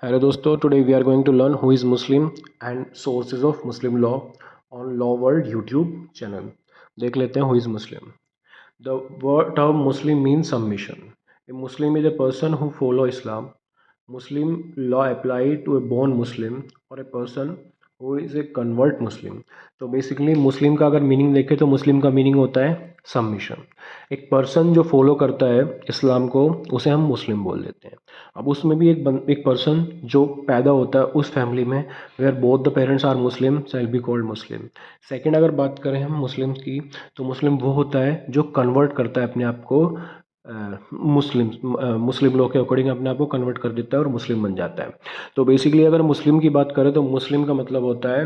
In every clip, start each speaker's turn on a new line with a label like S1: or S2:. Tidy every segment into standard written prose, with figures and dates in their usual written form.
S1: Hello दोस्तों, today we are going to learn who is Muslim and sources of Muslim law on Law World YouTube channel. देख लेते हैं who is Muslim. The word term Muslim means submission. A Muslim is a person who follow Islam. Muslim law apply to a born Muslim or a person who is a convert Muslim. तो basically मुस्लिम का अगर meaning देखें तो मुस्लिम का meaning होता है submission. एक person जो फॉलो करता है इस्लाम को उसे हम मुस्लिम बोल देते हैं. अब उसमें भी एक पर्सन जो पैदा होता है उस फैमिली में where both the parents are Muslim shall be called Muslim. Second अगर बात करें हम मुस्लिम की तो मुस्लिम वो होता है जो कन्वर्ट करता है अपने आप को मुस्लिम लॉ के अकॉर्डिंग अपने आप को कन्वर्ट कर देता है और मुस्लिम बन जाता है. तो बेसिकली अगर मुस्लिम की बात करें तो मुस्लिम का मतलब होता है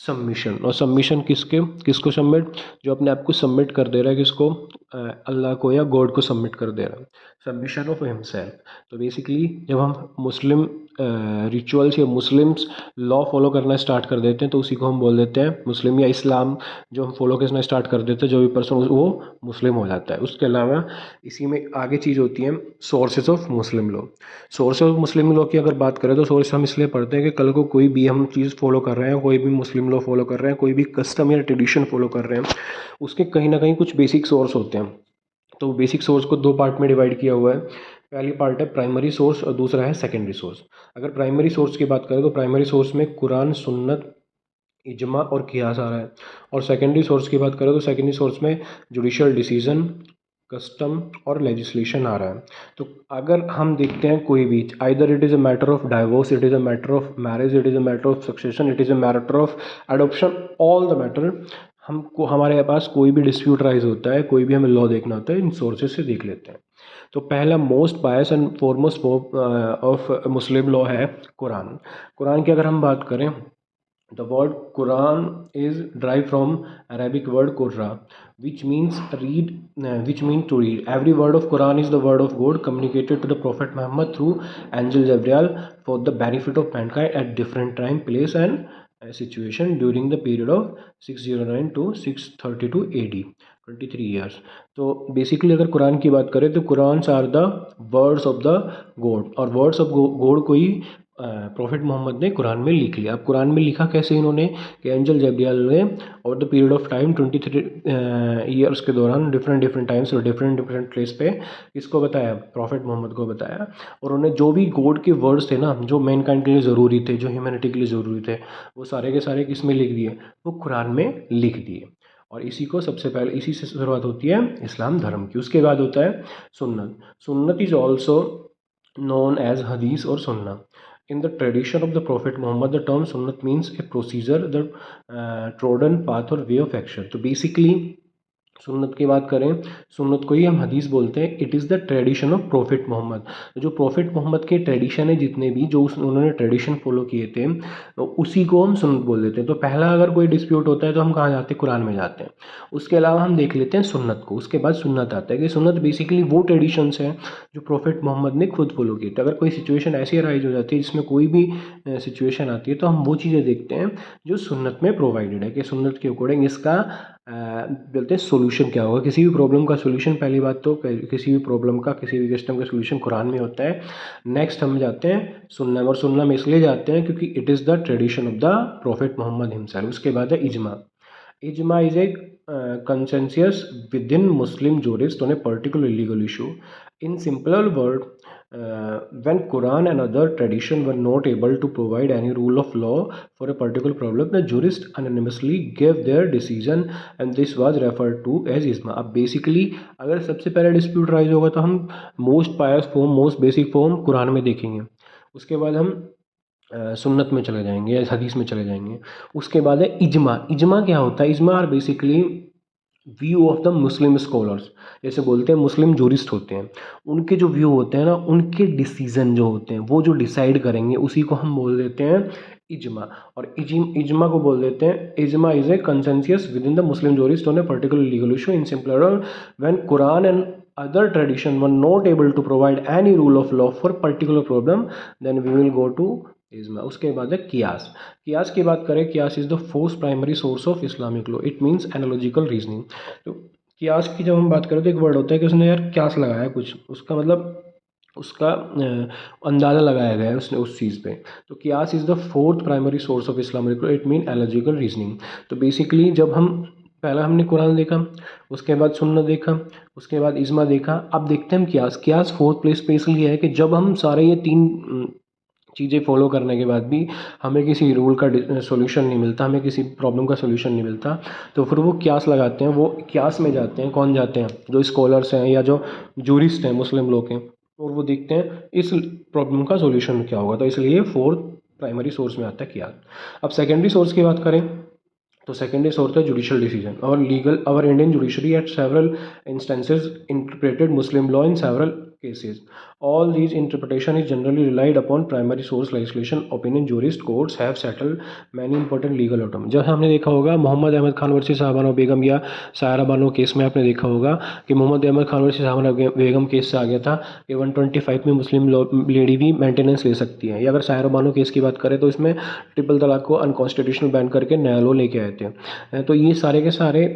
S1: सबमिशन. और सबमिशन किसको सबमिट, जो अपने आप को सबमिट कर दे रहा है, किसको, अल्लाह को या गॉड को सबमिट कर दे रहा है, सबमिशन ऑफ हिमसेल्फ. तो बेसिकली जब हम मुस्लिम रिचुअल्स या मुस्लिम्स लॉ फॉलो करना स्टार्ट कर देते हैं तो उसी को हम बोल देते हैं मुस्लिम, या इस्लाम जो हम फॉलो करना स्टार्ट कर देते हैं जो भी पर्सन वो मुस्लिम हो जाता है. उसके अलावा इसी में आगे चीज़ होती है sources of Muslim law. Source of Muslim law की अगर बात करें तो सोर्स हम इसलिए पढ़ते हैं कि कल को कोई भी हम चीज़ फॉलो कर रहे हैं, कोई भी मुस्लिम लॉ फॉलो कर रहे हैं, कोई भी कस्टम या ट्रेडिशन फॉलो कर रहे हैं, उसके कहीं ना कहीं कुछ बेसिक सोर्स होते हैं. तो बेसिक सोर्स को दो पार्ट में डिवाइड किया हुआ है. पहली पार्ट है प्राइमरी सोर्स और दूसरा है सेकेंडरी सोर्स. अगर प्राइमरी सोर्स की बात करें तो प्राइमरी सोर्स में कुरान, सुन्नत, इजमा और कियास आ रहा है. और सेकेंडरी सोर्स की बात करें तो सेकेंडरी सोर्स में जुडिशियल डिसीजन, कस्टम और लेजिस्लेशन आ रहा है. तो अगर हम देखते हैं कोई भी, either it is a matter of divorce, it is a matter of marriage, it is a matter of succession, it is a matter of adoption, all the matter, हमको हमारे पास कोई भी डिस्प्यूट राइज होता है, कोई भी हमें लॉ देखना होता है, इन सोर्सेज से देख लेते हैं. तो पहला most bias and foremost of Muslim law है कुरान. कुरान की अगर हम बात करें, the word Quran is derived from Arabic word Qurra, which means read, which means to read. Every word of Quran is the word of God communicated to the Prophet Muhammad through angel Gabriel for the benefit of mankind at different time, place, and situation during the period of 609 to 632 AD, 23 years. तो basically अगर Quran की बात करें तो Quran are the words of the God, और words of God को ही profit Mohammad ने कुरान में लिख लिया. अब कुरान में लिखा कैसे इन्होंने, कि एंजल जब्रियल ने over the period of time 23 years के दौरान डिफरेंट टाइम्स और डिफरेंट प्लेस पे किसको बताया, प्रॉफिट मोहम्मद को बताया. और उन्होंने जो भी गॉड के वर्ड्स थे ना, जो मैनकाइंड के लिए ज़रूरी थे, जो ह्यूमैनिटी के लिए ज़रूरी थे, वो सारे के सारे किस में लिख दिए, वो कुरान में लिख दिए. और इसी को सबसे पहले, इसी से शुरुआत होती है इस्लाम धर्म की. उसके बाद होता है सुन्नत. सुन्नत is also known as hadith or sunnah. In the tradition of the Prophet Muhammad, the term sunnat means a procedure, the trodden path or way of action. तो basically सुन्नत की बात करें, सुन्नत को ही हम हदीस बोलते हैं. It is the tradition of prophet Muhammad. जो प्रॉफिट मोहम्मद के ट्रेडिशन है, जितने भी जो उन्होंने ट्रेडिशन फॉलो किए थे, तो उसी को हम सुन्नत बोल देते हैं. तो पहला अगर कोई डिस्प्यूट होता है तो हम कहाँ जाते हैं, कुरान में जाते हैं. उसके अलावा हम देख लेते हैं सुन्नत को. उसके बाद सुन्नत आता है कि सुन्नत बेसिकली वो ट्रेडिशंस हैं जो प्रॉफिट मोहम्मद ने खुद फॉलो किए थे. अगर कोई सिचुएशन ऐसी अराइज हो जाती है जिसमें कोई भी सिचुएशन आती है तो हम वो चीज़ें देखते हैं जो सुन्नत में प्रोवाइडेड है, कि सुन्नत के अकॉर्डिंग इसका बोलते हैं सोल्यूशन क्या होगा. किसी भी प्रॉब्लम का सोल्यूशन, पहली बात तो किसी भी प्रॉब्लम का, किसी भी क्वेश्चन का सोल्यूशन कुरान में होता है. नेक्स्ट हम जाते हैं सुन्ना, और सुन्ना में इसलिए जाते हैं क्योंकि it is the tradition of the prophet Muhammad himself. उसके बाद है इजमा. Ijma is a consensus within Muslim jurists on a particular legal issue. In simpler word, when Quran and other tradition were not able to provide any rule of law for a particular problem, the jurists anonymously gave their decision and this was referred to as ijma. अब basically अगर सबसे पहले dispute rise होगा तो हम most pious form, most basic form Quran में देखेंगे. उसके बाद हम सुन्नत में चले जाएंगे या हदीस में चले जाएंगे. उसके बाद है इजमा. इजमा क्या होता है, इजमा are basically view of the Muslim scholars. जैसे बोलते हैं मुस्लिम जूरिस्ट होते हैं, उनके जो व्यू होते हैं ना, उनके डिसीजन जो होते हैं, वो जो डिसाइड करेंगे उसी को हम बोल देते हैं इजमा. और इजमा को बोल देते हैं, इजमा is a consensus within the Muslim jurist on a particular legal issue. In simpler when Quran and other tradition were not able to provide any rule of law for particular problem, then we will go to इज्मा. उसके बाद है कियास. कियास की बात करें, कियास is the fourth primary source of Islamic law. It means analogical reasoning. तो कियास की जब हम बात करें तो एक वर्ड होता है कि उसने यार क्यास लगाया कुछ, उसका मतलब उसका अंदाज़ा लगाया गया है उसने उस चीज़ पे। तो कियास is the fourth primary source of Islamic law, it mean analogical reasoning. तो बेसिकली जब हम पहला हमने कुरान देखा, उसके बाद सुन्नत देखा, उसके बाद इज्मा देखा, अब देखते हैं हम कियास। कियास फोर्थ प्लेस पे इसलिए है कि जब हम सारे ये तीन चीज़ें फॉलो करने के बाद भी हमें किसी रूल का सॉल्यूशन नहीं मिलता, हमें किसी प्रॉब्लम का सॉल्यूशन नहीं मिलता, तो फिर वो कियास लगाते हैं। वो कियास में जाते हैं, कौन जाते हैं? जो स्कॉलर्स हैं या जो जूरिस्ट हैं मुस्लिम लोग हैं, और वो देखते हैं इस प्रॉब्लम का सॉल्यूशन क्या होगा। तो इसलिए फोर्थ प्राइमरी सोर्स में आता है कियास। अब सेकेंडरी सोर्स की बात करें तो सेकेंडरी सोर्स है जुडिशियल डिसीजन और legal. Our Indian judiciary at several instances interpreted Muslim law in several cases. All these interpretation is generally relied upon primary source legislation, opinion, jurist courts have settled many important legal items. जब हमने देखा होगा Mohammad Ahmad Khan versus Shah Bano बेगम या Saira Bano case में आपने देखा होगा कि मोहम्मद अहमद खान वर्सेस शाहबानो बेगम केस से आ गया था कि 125 में मुस्लिम लेडी भी मेंटेनेंस ले सकती है। या अगर सायरा बानो केस की बात करें तो इसमें ट्रिपल तलाक को अनकॉन्स्टिट्यूशनल बैन करके नया लॉ लेके आए थे। तो ये सारे के सारे,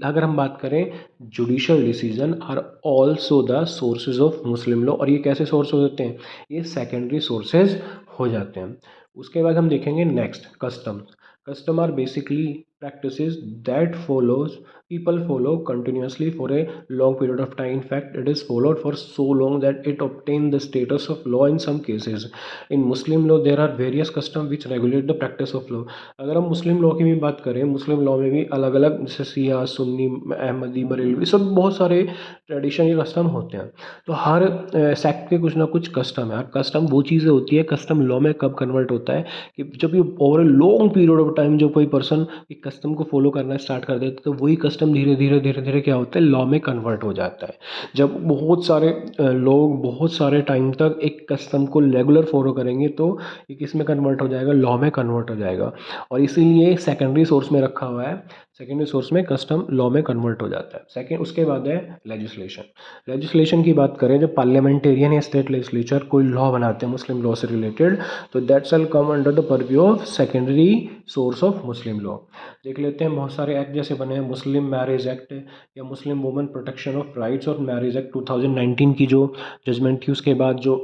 S1: अगर हम बात करें, judicial decision are also the sources of Muslim law. और ये कैसे सोर्स हो जाते हैं? ये सेकेंडरी सोर्सेज हो जाते हैं। उसके बाद हम देखेंगे next custom. Custom are basically practices that follows people follow continuously for a long period of time. In fact, it is followed for so long that it obtained the status of law in some cases. In Muslim law there are various customs which regulate the practice of law. अगर हम मुस्लिम law की भी बात करें, मुस्लिम law में भी अलग अलग जैसे सिया, सुन्नी, अहमदी, बरेलवी, सब बहुत सारे ट्रेडिशन या कस्टम होते हैं। तो हर सेक्ट के कुछ ना कुछ कस्टम है। कस्टम वो चीज़ें होती है, कस्टम लॉ में कब कन्वर्ट होता है कि जब ये over a long period of time जब कोई पर्सन एक कस्टम को फॉलो करना स्टार्ट कर देता है तो वही कस्टम धीरे धीरे धीरे धीरे क्या होता है, लॉ में कन्वर्ट हो जाता है। जब बहुत सारे लोग बहुत सारे टाइम तक एक कस्टम को रेगुलर फॉलो करेंगे तो ये किस में कन्वर्ट हो जाएगा, लॉ में कन्वर्ट हो जाएगा। और इसीलिए सेकेंडरी सोर्स में रखा हुआ है। सेकेंडरी सोर्स में कस्टम लॉ में कन्वर्ट हो जाता है। सेकेंड, उसके बाद है लेजिस्लेशन। लेजिस्लेशन की बात करें, जब पार्लियामेंटेरियन या स्टेट लेजिस्लेचर कोई लॉ बनाते हैं मुस्लिम लॉ से रिलेटेड, तो that shell come under the purview of secondary source of Muslim law. देख लेते हैं, बहुत सारे एक्ट जैसे बने हैं, मुस्लिम मैरिज एक्ट या Muslim women protection of rights और मैरिज एक्ट 2019 की जो जजमेंट थी, उसके बाद जो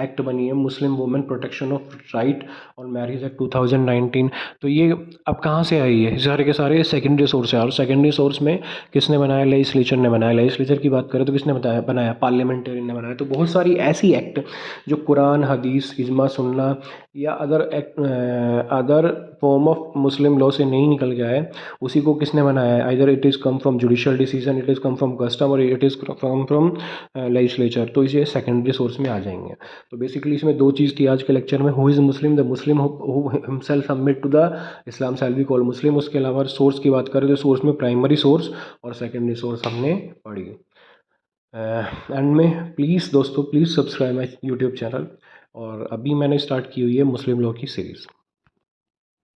S1: एक्ट बनी है Muslim women protection of right और मैरिज एक्ट 2019। तो ये अब कहाँ से आई है? सारे के सारे सेकेंडरी सोर्स है। और सेकेंडरी सोर्स में किसने बनाया? लेजिस्लेचर ने बनाया। लेजिस्लेचर की बात करें तो किसने बनाया? पार्लियामेंटेरियन ने बनाया। तो बहुत सारी ऐसी एक्ट जो कुरान, हदीस, इजमा, सुन्ना या other form of Muslim law से नहीं निकल गया है, उसी को किसने बनाया है? Either it is come from judicial decision, it is come from custom और it is come from legislature. तो इसे सेकेंडरी सोर्स में आ जाएंगे। तो बेसिकली इसमें दो चीज़ थी आज के लेक्चर में, who is Muslim, the Muslim who himself submit to the Islam shall be called Muslim. उसके अलावा सोर्स की बात करें तो सोर्स में प्राइमरी सोर्स और सेकेंडरी सोर्स हमने पढ़ी। एंड में प्लीज़ दोस्तों, please subscribe my YouTube channel. और अभी मैंने स्टार्ट की हुई है मुस्लिम लॉ की सीरीज़।